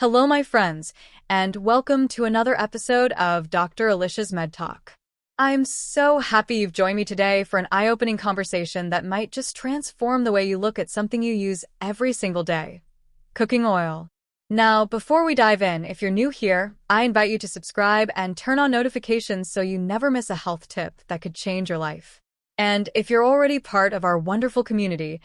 Hello, my friends, and welcome to another episode of Dr. Alicia's MedTalk. I'm so happy you've joined me today for an eye-opening conversation that might just transform the way you look at something you use every single day: cooking oil. Now, before we dive in, if you're new here, I invite you to subscribe and turn on notifications so you never miss a health tip that could change your life. And if you're already part of our wonderful community,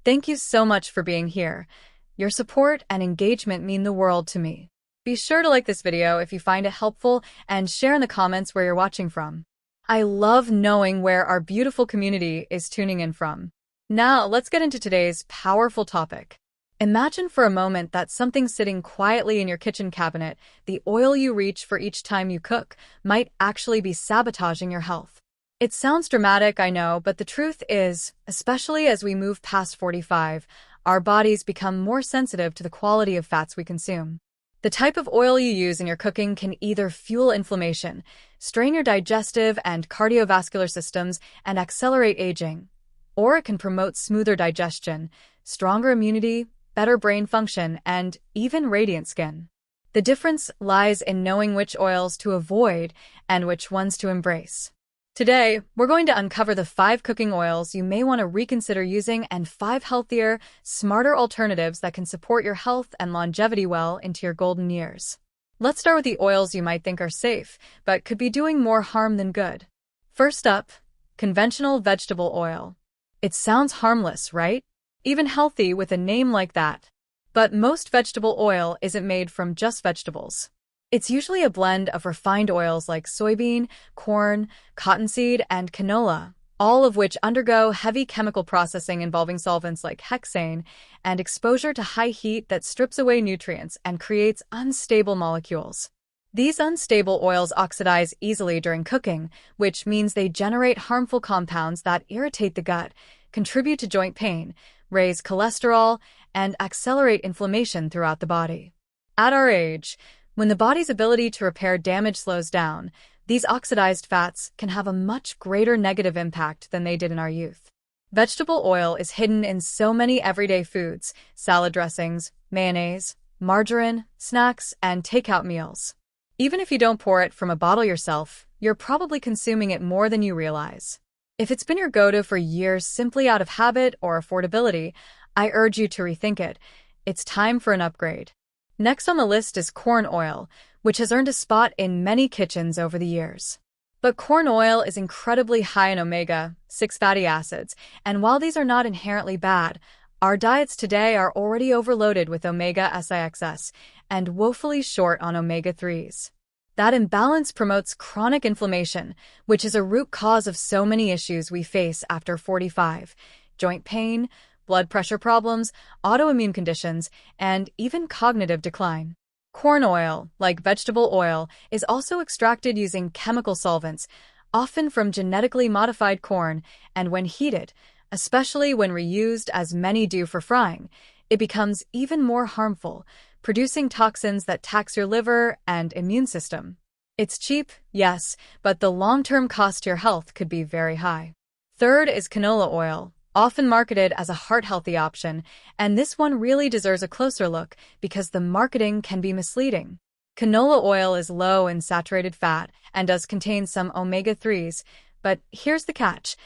thank you so much for being here. Your support and engagement mean the world to me. Be sure to like this video if you find it helpful and share in the comments where you're watching from. I love knowing where our beautiful community is tuning in from. Now, let's get into today's powerful topic. Imagine for a moment that something sitting quietly in your kitchen cabinet, the oil you reach for each time you cook, might actually be sabotaging your health. It sounds dramatic, I know, but the truth is, especially as we move past 45, our bodies become more sensitive to the quality of fats we consume. The type of oil you use in your cooking can either fuel inflammation, strain your digestive and cardiovascular systems, and accelerate aging, or it can promote smoother digestion, stronger immunity, better brain function, and even radiant skin. The difference lies in knowing which oils to avoid and which ones to embrace. Today, we're going to uncover the 5 cooking oils you may want to reconsider using and 5 healthier, smarter alternatives that can support your health and longevity well into your golden years. Let's start with the oils you might think are safe, but could be doing more harm than good. First up, conventional vegetable oil. It sounds harmless, right? Even healthy with a name like that. But most vegetable oil isn't made from just vegetables. It's usually a blend of refined oils like soybean, corn, cottonseed, and canola, all of which undergo heavy chemical processing involving solvents like hexane and exposure to high heat that strips away nutrients and creates unstable molecules. These unstable oils oxidize easily during cooking, which means they generate harmful compounds that irritate the gut, contribute to joint pain, raise cholesterol, and accelerate inflammation throughout the body. At our age, when the body's ability to repair damage slows down, these oxidized fats can have a much greater negative impact than they did in our youth. Vegetable oil is hidden in so many everyday foods: salad dressings, mayonnaise, margarine, snacks, and takeout meals. Even if you don't pour it from a bottle yourself, you're probably consuming it more than you realize. If it's been your go-to for years simply out of habit or affordability, I urge you to rethink it. It's time for an upgrade. Next on the list is corn oil, which has earned a spot in many kitchens over the years. But corn oil is incredibly high in omega-6 fatty acids, and while these are not inherently bad, our diets today are already overloaded with omega-6 and woefully short on omega-3s. That imbalance promotes chronic inflammation, which is a root cause of so many issues we face after 45: joint pain, blood pressure problems, autoimmune conditions, and even cognitive decline. Corn oil, like vegetable oil, is also extracted using chemical solvents, often from genetically modified corn, and when heated, especially when reused as many do for frying, it becomes even more harmful, producing toxins that tax your liver and immune system. It's cheap, yes, but the long-term cost to your health could be very high. Third is canola oil, often marketed as a heart-healthy option, and this one really deserves a closer look because the marketing can be misleading. Canola oil is low in saturated fat and does contain some omega-3s, but here's the catch: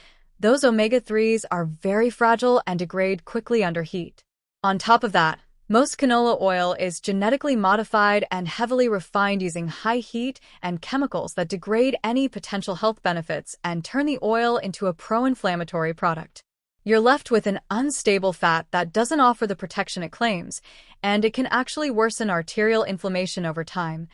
those omega-3s are very fragile and degrade quickly under heat. On top of that, most canola oil is genetically modified and heavily refined using high heat and chemicals that degrade any potential health benefits and turn the oil into a pro-inflammatory product. You're left with an unstable fat that doesn't offer the protection it claims, and it can actually worsen arterial inflammation over time,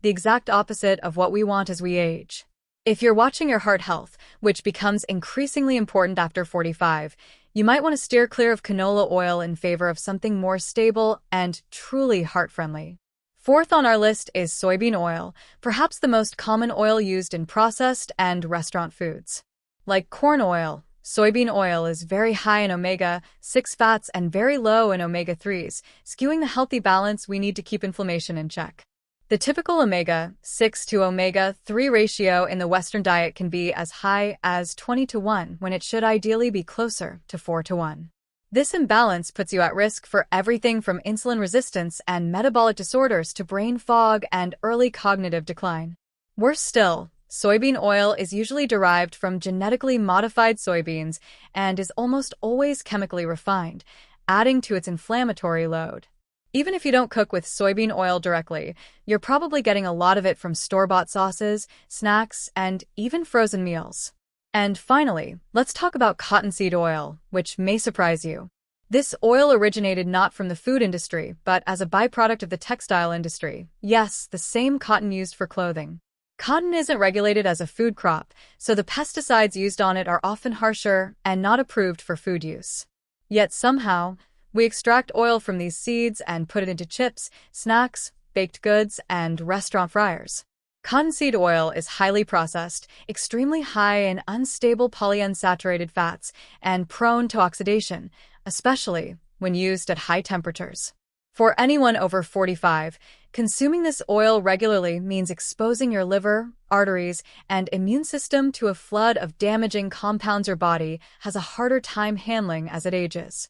the exact opposite of what we want as we age. If you're watching your heart health, which becomes increasingly important after 45, you might want to steer clear of canola oil in favor of something more stable and truly heart-friendly. Fourth on our list is soybean oil, perhaps the most common oil used in processed and restaurant foods. Like corn oil, soybean oil is very high in omega-6 fats and very low in omega-3s, skewing the healthy balance we need to keep inflammation in check. The typical omega-6 to omega-3 ratio in the Western diet can be as high as 20 to 1 when it should ideally be closer to 4 to 1. This imbalance puts you at risk for everything from insulin resistance and metabolic disorders to brain fog and early cognitive decline. Worse still, soybean oil is usually derived from genetically modified soybeans and is almost always chemically refined, adding to its inflammatory load. Even if you don't cook with soybean oil directly, you're probably getting a lot of it from store-bought sauces, snacks, and even frozen meals. And finally, let's talk about cottonseed oil, which may surprise you. This oil originated not from the food industry, but as a byproduct of the textile industry. Yes, the same cotton used for clothing. Cotton isn't regulated as a food crop, so the pesticides used on it are often harsher and not approved for food use. Yet somehow, we extract oil from these seeds and put it into chips, snacks, baked goods, and restaurant fryers. Cottonseed oil is highly processed, extremely high in unstable polyunsaturated fats, and prone to oxidation, especially when used at high temperatures. For anyone over 45, consuming this oil regularly means exposing your liver, arteries, and immune system to a flood of damaging compounds your body has a harder time handling as it ages.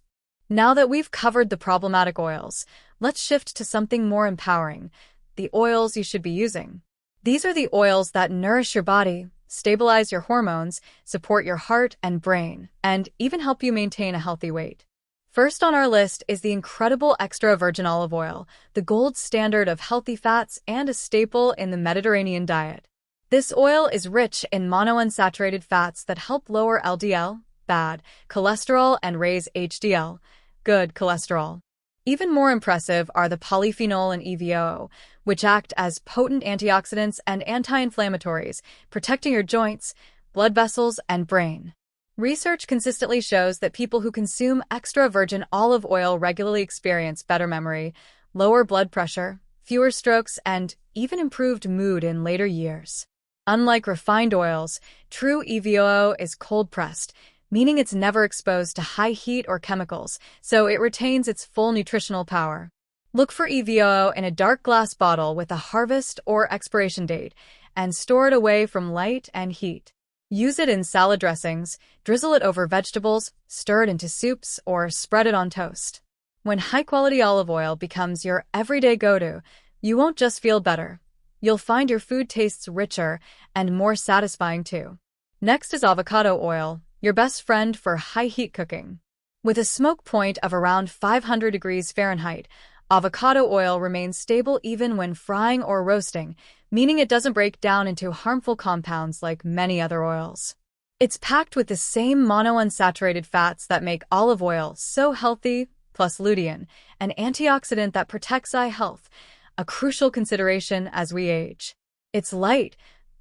Now that we've covered the problematic oils, let's shift to something more empowering: the oils you should be using. These are the oils that nourish your body, stabilize your hormones, support your heart and brain, and even help you maintain a healthy weight. First on our list is the incredible extra virgin olive oil, the gold standard of healthy fats and a staple in the Mediterranean diet. This oil is rich in monounsaturated fats that help lower LDL, bad cholesterol, and raise HDL, good cholesterol. Even more impressive are the polyphenol and EVO, which act as potent antioxidants and anti-inflammatories, protecting your joints, blood vessels, and brain. Research consistently shows that people who consume extra virgin olive oil regularly experience better memory, lower blood pressure, fewer strokes, and even improved mood in later years. Unlike refined oils, true EVO is cold-pressed, meaning it's never exposed to high heat or chemicals, so it retains its full nutritional power. Look for EVO in a dark glass bottle with a harvest or expiration date, and store it away from light and heat. Use it in salad dressings, drizzle it over vegetables, stir it into soups, or spread it on toast. When high-quality olive oil becomes your everyday go-to, you won't just feel better. You'll find your food tastes richer and more satisfying too. Next is avocado oil, your best friend for high-heat cooking. With a smoke point of around 500 degrees Fahrenheit, avocado oil remains stable even when frying or roasting, meaning it doesn't break down into harmful compounds like many other oils. It's packed with the same monounsaturated fats that make olive oil so healthy, plus lutein, an antioxidant that protects eye health, a crucial consideration as we age. Its light,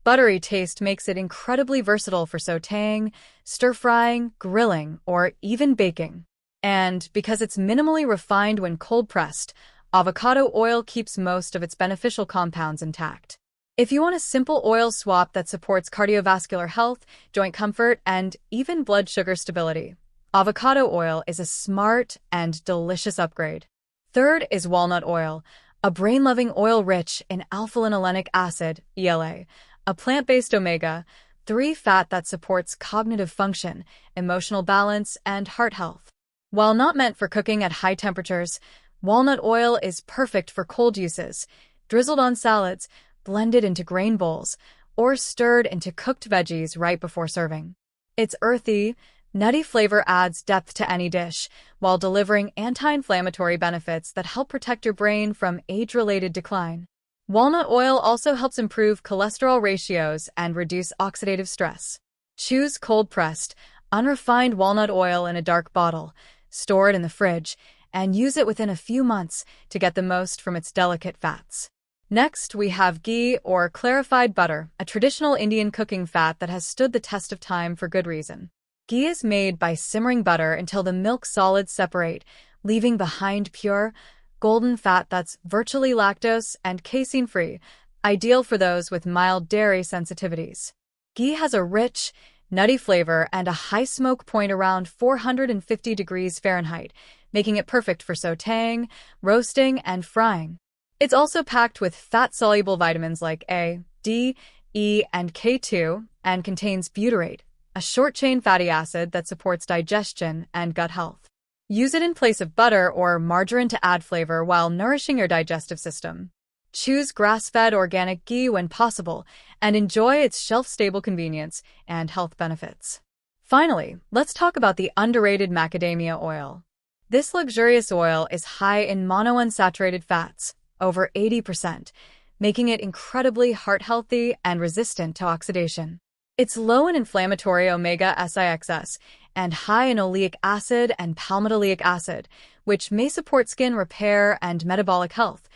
buttery taste makes it incredibly versatile for sautéing, stir-frying, grilling, or even baking. And because it's minimally refined when cold-pressed, avocado oil keeps most of its beneficial compounds intact. If you want a simple oil swap that supports cardiovascular health, joint comfort, and even blood sugar stability, avocado oil is a smart and delicious upgrade. Third is walnut oil, a brain-loving oil rich in alpha-linolenic acid, ELA, a plant-based omega-3 fat that supports cognitive function, emotional balance, and heart health. While not meant for cooking at high temperatures, walnut oil is perfect for cold uses, drizzled on salads, blended into grain bowls, or stirred into cooked veggies right before serving. Its earthy, nutty flavor adds depth to any dish, while delivering anti-inflammatory benefits that help protect your brain from age-related decline. Walnut oil also helps improve cholesterol ratios and reduce oxidative stress. Choose cold-pressed, unrefined walnut oil in a dark bottle, store it in the fridge, and use it within a few months to get the most from its delicate fats. Next, we have ghee or clarified butter, a traditional Indian cooking fat that has stood the test of time for good reason. Ghee is made by simmering butter until the milk solids separate, leaving behind pure, golden fat that's virtually lactose and casein-free, ideal for those with mild dairy sensitivities. Ghee has a rich, nutty flavor and a high smoke point around 450 degrees Fahrenheit, making it perfect for sautéing, roasting, and frying. It's also packed with fat-soluble vitamins like A, D, E, and K2, and contains butyrate, a short-chain fatty acid that supports digestion and gut health. Use it in place of butter or margarine to add flavor while nourishing your digestive system. Choose grass-fed organic ghee when possible and enjoy its shelf-stable convenience and health benefits. Finally, let's talk about the underrated macadamia oil. This luxurious oil is high in monounsaturated fats, over 80%, making it incredibly heart-healthy and resistant to oxidation. It's low in inflammatory omega-6 and high in oleic acid and palmitoleic acid, which may support skin repair and metabolic health,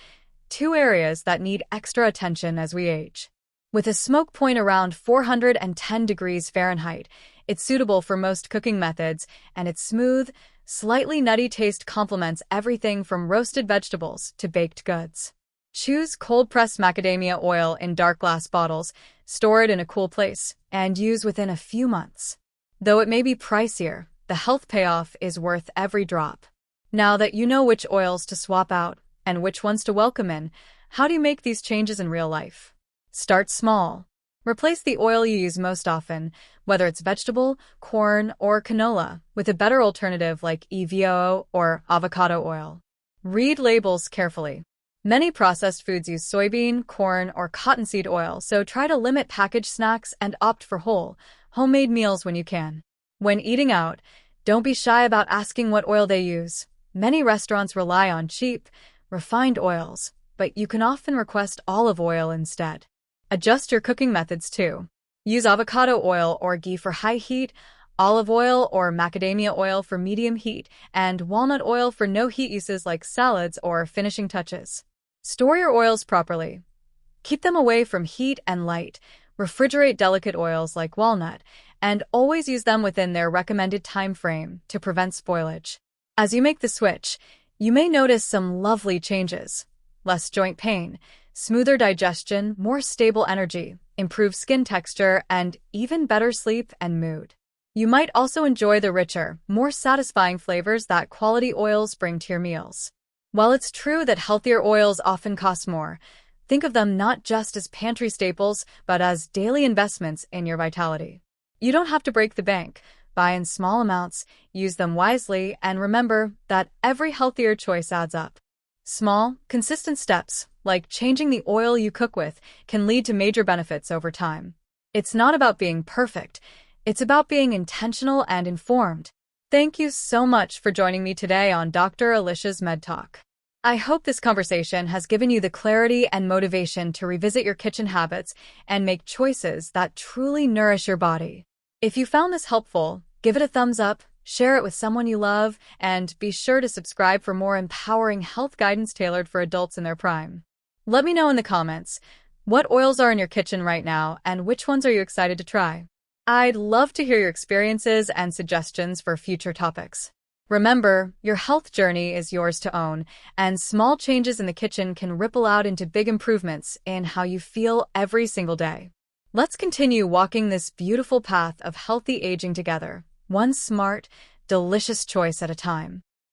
two areas that need extra attention as we age. With a smoke point around 410 degrees Fahrenheit, it's suitable for most cooking methods, and its smooth, slightly nutty taste complements everything from roasted vegetables to baked goods. Choose cold-pressed macadamia oil in dark glass bottles, store it in a cool place, and use within a few months. Though it may be pricier, the health payoff is worth every drop. Now that you know which oils to swap out and which ones to welcome in, how do you make these changes in real life? Start small. Replace the oil you use most often, whether it's vegetable, corn, or canola, with a better alternative like EVO or avocado oil. Read labels carefully. Many processed foods use soybean, corn, or cottonseed oil, so try to limit packaged snacks and opt for whole, homemade meals when you can. When eating out, don't be shy about asking what oil they use. Many restaurants rely on cheap, refined oils, but you can often request olive oil instead. Adjust your cooking methods too. Use avocado oil or ghee for high heat, olive oil or macadamia oil for medium heat, and walnut oil for no heat uses like salads or finishing touches. Store your oils properly. Keep them away from heat and light. Refrigerate delicate oils like walnut, and always use them within their recommended time frame to prevent spoilage. As you make the switch, you may notice some lovely changes. Less joint pain, smoother digestion, more stable energy, improved skin texture, and even better sleep and mood. You might also enjoy the richer, more satisfying flavors that quality oils bring to your meals. While it's true that healthier oils often cost more, think of them not just as pantry staples, but as daily investments in your vitality. You don't have to break the bank. Buy in small amounts, use them wisely, and remember that every healthier choice adds up. Small, consistent steps, like changing the oil you cook with, can lead to major benefits over time. It's not about being perfect. It's about being intentional and informed. Thank you so much for joining me today on Dr. Alicia's MedTalk. I hope this conversation has given you the clarity and motivation to revisit your kitchen habits and make choices that truly nourish your body. If you found this helpful, give it a thumbs up, share it with someone you love, and be sure to subscribe for more empowering health guidance tailored for adults in their prime. Let me know in the comments, what oils are in your kitchen right now and which ones are you excited to try? I'd love to hear your experiences and suggestions for future topics. Remember, your health journey is yours to own, and small changes in the kitchen can ripple out into big improvements in how you feel every single day. Let's continue walking this beautiful path of healthy aging together, one smart, delicious choice at a time.